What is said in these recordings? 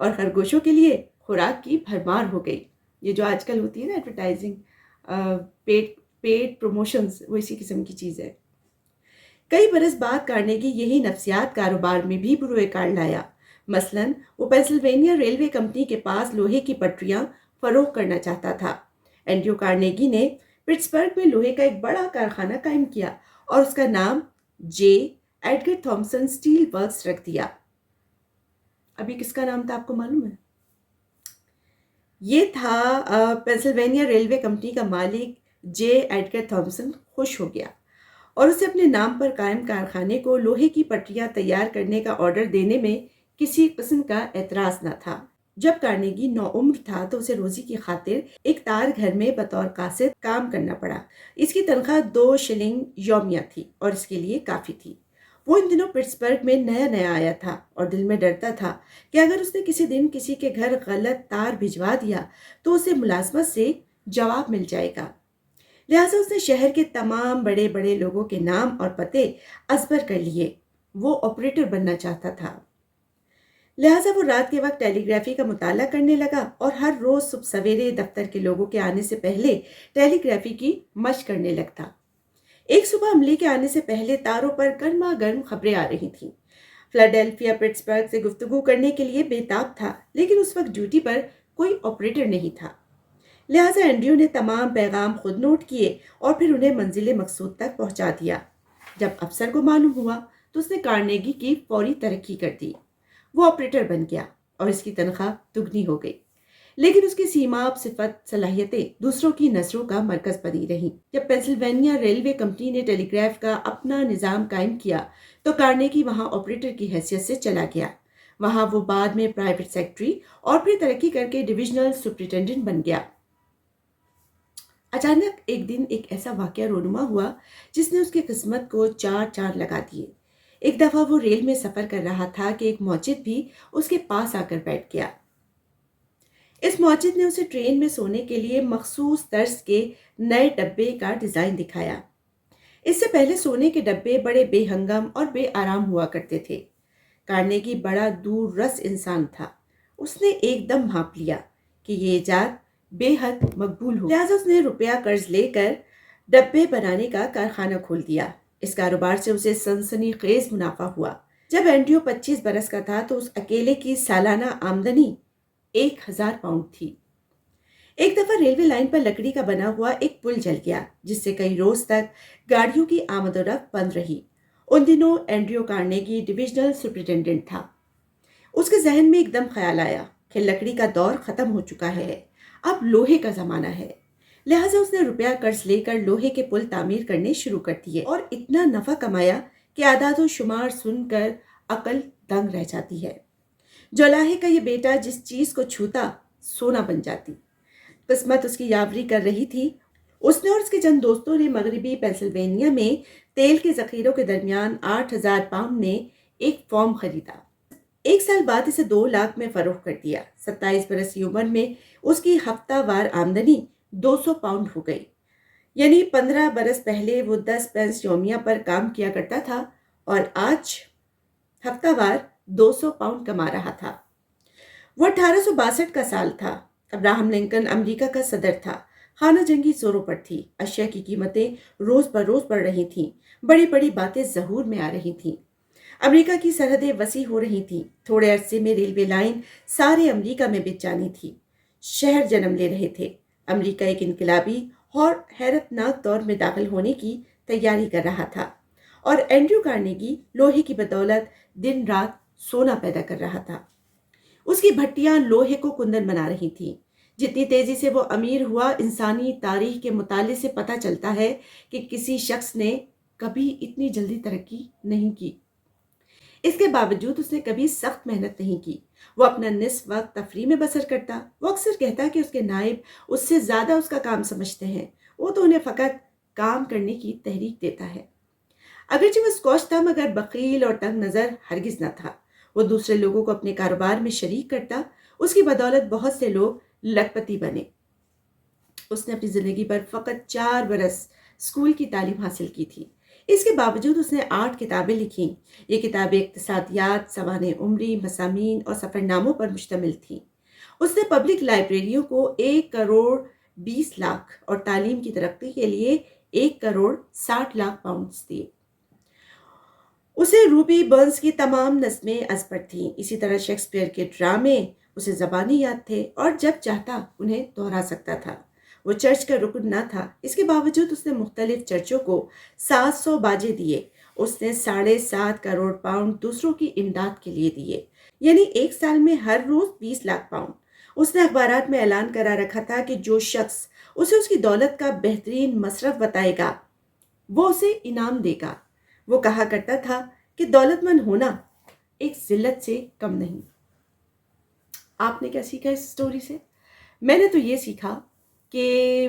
اور خرگوشوں کے لیے خوراک کی بھرمار ہو گئی۔ یہ جو آج کل ہوتی ہے نا ایڈورٹائزنگ، پیڈ پیڈ پروموشنز، وہ اسی قسم کی چیز ہے۔ کئی برس بعد کارنیگی یہی نفسیات کاروبار میں بھی بروئے کار لایا۔ مثلاً وہ پینسلوینیا ریلوے کمپنی کے پاس لوہے کی پٹریاں فروخت کرنا چاہتا تھا۔ اینڈریو کارنیگی نے پٹسبرگ میں لوہے کا ایک بڑا کارخانہ قائم کیا اور اس کا نام جے ایڈگر تھامسن اسٹیل ورکس رکھ دیا۔ ابھی کس کا نام تھا آپ کو معلوم ہے؟ یہ تھا پینسلوینیا ریلوے کمپنی کا مالک جے ایڈگر تھامسن۔ خوش ہو گیا اور اسے اپنے نام پر قائم کارخانے کو لوہے کی پٹریاں تیار کرنے کا آرڈر دینے میں کسی قسم کا اعتراض نہ تھا۔ جب کارنیگی نوعمر تھا تو اسے روزی کی خاطر ایک تار گھر میں بطور قاصد کام کرنا پڑا۔ اس کی تنخواہ 2 شلنگ یومیہ تھی اور اس کے لیے کافی تھی۔ وہ ان دنوں پٹسبرگ میں نیا آیا تھا اور دل میں ڈرتا تھا کہ اگر اس نے کسی دن کسی کے گھر غلط تار بھجوا دیا تو اسے ملازمت سے جواب مل جائے گا۔ لہٰذا اس نے شہر کے تمام بڑے بڑے لوگوں کے نام اور پتے ازبر کر لیے۔ وہ آپریٹر بننا چاہتا تھا، لہٰذا وہ رات کے وقت ٹیلی گرافی کا مطالعہ کرنے لگا اور ہر روز صبح سویرے دفتر کے لوگوں کے آنے سے پہلے ٹیلی گرافی کی مشق کرنے لگتا۔ ایک صبح عملے کے آنے سے پہلے تاروں پر گرما گرم خبریں آ رہی تھیں۔ فلاڈیلفیا پٹسبرگ سے گفتگو کرنے کے لیے بے تاب تھا، لیکن اس وقت ڈیوٹی پر کوئی آپریٹر نہیں تھا۔ لہٰذا اینڈریو نے تمام پیغام خود نوٹ کیے اور پھر انہیں منزل مقصود تک پہنچا دیا۔ جب افسر کو معلوم ہوا تو اس نے کارنیگی کی فوری ترقی کر دی۔ وہ آپریٹر بن گیا اور اس کی تنخواہ دگنی ہو گئی، لیکن اس کی سیماب صفت صلاحیتیں دوسروں کی نظروں کا مرکز بنی رہیں۔ جب پینسلوینیا ریلوے کمپنی نے ٹیلی گراف کا اپنا نظام قائم کیا تو کارنیگی وہاں آپریٹر کی حیثیت سے چلا گیا۔ وہاں وہ بعد میں پرائیویٹ سیکرٹری اور پھر ترقی کر کے ڈویژنل سپرنٹینڈنٹ بن گیا۔ اچانک ایک دن ایک ایسا واقعہ رونما ہوا جس نے اس کی قسمت کو چار لگا دیے۔ ایک دفعہ وہ ریل میں سفر کر رہا تھا کہ ایک موچد بھی اس کے پاس آ کر بیٹھ گیا۔ اس موچد نے اسے ٹرین میں سونے کے لیے مخصوص طرز کے نئے ڈبے کا ڈیزائن دکھایا۔ اس سے پہلے سونے کے ڈبے بڑے بے ہنگم اور بے آرام ہوا کرتے تھے۔ کارنیگی بڑا دور رس انسان تھا۔ اس نے ایک دم بھانپ لیا کہ یہ ایجاد بے حد مقبول ہو، لہٰذا اس نے روپیہ قرض لے کر ڈبے بنانے کا کارخانہ کھول دیا۔ اس کاروبار سے اسے سنسنی خیز منافع ہوا۔ جب اینڈریو 25 برس کا تھا تو اس اکیلے کی سالانہ آمدنی 1000 پاؤنڈ تھی۔ ایک دفعہ ریلوے لائن پر لکڑی کا بنا ہوا ایک پل جل گیا جس سے کئی روز تک گاڑیوں کی آمد و رفت بند رہی۔ ان دنوں اینڈریو کارنیگی ڈویژنل سپرنٹینڈنٹ تھا۔ اس کے ذہن میں ایک دم خیال آیا کہ لکڑی کا دور ختم ہو چکا ہے، اب لوہے کا زمانہ ہے۔ لہٰذا اس نے روپیہ قرض لے کر لوہے کے پل تعمیر کرنے شروع کر دیے اور اتنا نفع کمایا کہ اعداد و شمار سن کر عقل دنگ رہ جاتی ہے۔ جولاہے کا یہ بیٹا جس چیز کو چھوتا سونا بن جاتی۔ قسمت اس کی یاوری کر رہی تھی۔ اس نے اور اس کے چند دوستوں نے مغربی پینسلوینیا میں تیل کے ذخیروں کے درمیان 8000 پاؤنڈ میں ایک فارم خریدا۔ 1 سال بعد اسے 2 لاکھ میں فروخت کر دیا۔ 27 برس کی عمر میں اس کی ہفتہ وار آمدنی 200 پاؤنڈ ہو گئی، یعنی 15 برس پہلے وہ 10 پینس یومیہ پر کام کیا کرتا تھا اور آج ہفتہ وار 200 پاؤنڈ کما رہا تھا۔ وہ 1862 کا سال تھا۔ ابراہم لنکن امریکہ کا صدر تھا۔ خانہ جنگی زوروں پر تھی۔ اشیاء کی قیمتیں روز بروز بڑھ رہی تھیں۔ بڑی بڑی باتیں ظہور میں آ رہی تھیں۔ امریکہ کی سرحدیں وسیع ہو رہی تھیں۔ تھوڑے عرصے میں ریلوے لائن سارے امریکہ میں بچ جانی تھی۔ شہر جنم لے رہے تھے۔ امریکہ ایک انقلابی اور حیرت ناک دور میں داخل ہونے کی تیاری کر رہا تھا اور اینڈریو کارنیگی لوہے کی بدولت دن رات سونا پیدا کر رہا تھا۔ اس کی بھٹیاں لوہے کو کندن بنا رہی تھیں۔ جتنی تیزی سے وہ امیر ہوا، انسانی تاریخ کے مطالعے سے پتہ چلتا ہے کہ کسی شخص نے کبھی اتنی جلدی ترقی نہیں کی۔ اس کے باوجود اس نے کبھی سخت محنت نہیں کی۔ وہ اپنا نصف وقت تفریح میں بسر کرتا۔ وہ اکثر کہتا کہ اس کے نائب اس سے زیادہ اس کا کام سمجھتے ہیں، وہ تو انہیں فقط کام کرنے کی تحریک دیتا ہے۔ اگرچہ وہ اسکاچ تھا مگر بخیل اور تنگ نظر ہرگز نہ تھا۔ وہ دوسرے لوگوں کو اپنے کاروبار میں شریک کرتا۔ اس کی بدولت بہت سے لوگ لکھپتی بنے۔ اس نے اپنی زندگی پر فقط 4 برس اسکول کی تعلیم حاصل کی تھی۔ اس کے باوجود اس نے 8 کتابیں لکھیں۔ یہ کتابیں اقتصادیات، سوانح عمری، مسامین اور سفر ناموں پر مشتمل تھیں۔ اس نے پبلک لائبریریوں کو 1 کروڑ 20 لاکھ اور تعلیم کی ترقی کے لیے 1 کروڑ 60 لاکھ پاؤنڈز دیے۔ اسے روبی برنز کی تمام نظمیں ازپر تھیں۔ اسی طرح شیکسپیئر کے ڈرامے اسے زبانی یاد تھے اور جب چاہتا انہیں دہرا سکتا تھا۔ وہ چرچ کا رکن نہ تھا، اس کے باوجود اس نے مختلف چرچوں کو 700 باجے دیے۔ اس نے 7.5 کروڑ پاؤنڈ دوسروں کی امداد کے لیے دیے، یعنی ایک سال میں ہر روز 20 لاکھ پاؤنڈ۔ اس نے اخبارات میں اعلان کرا رکھا تھا کہ جو شخص اسے اس کی دولت کا بہترین مصرف بتائے گا وہ اسے انعام دے گا۔ وہ کہا کرتا تھا کہ دولت مند ہونا ایک ذلت سے کم نہیں۔ آپ نے کیا سیکھا اس سٹوری سے؟ میں نے تو یہ سیکھا کہ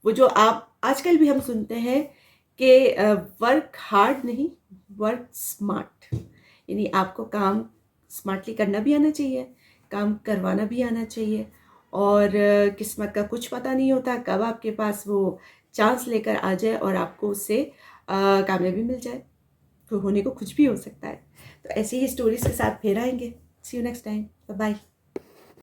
وہ جو آپ آج کل بھی ہم سنتے ہیں کہ ورک ہارڈ نہیں، ورک اسمارٹ، یعنی آپ کو کام اسمارٹلی کرنا بھی آنا چاہیے، کام کروانا بھی آنا چاہیے، اور قسمت کا کچھ پتہ نہیں ہوتا کب آپ کے پاس وہ چانس لے کر آ جائے اور آپ کو اس سے کامیابی مل جائے۔ ہونے کو کچھ بھی ہو سکتا ہے۔ تو ایسی ہی سٹوریز کے ساتھ پھر آئیں گے۔ See you next time, bye bye.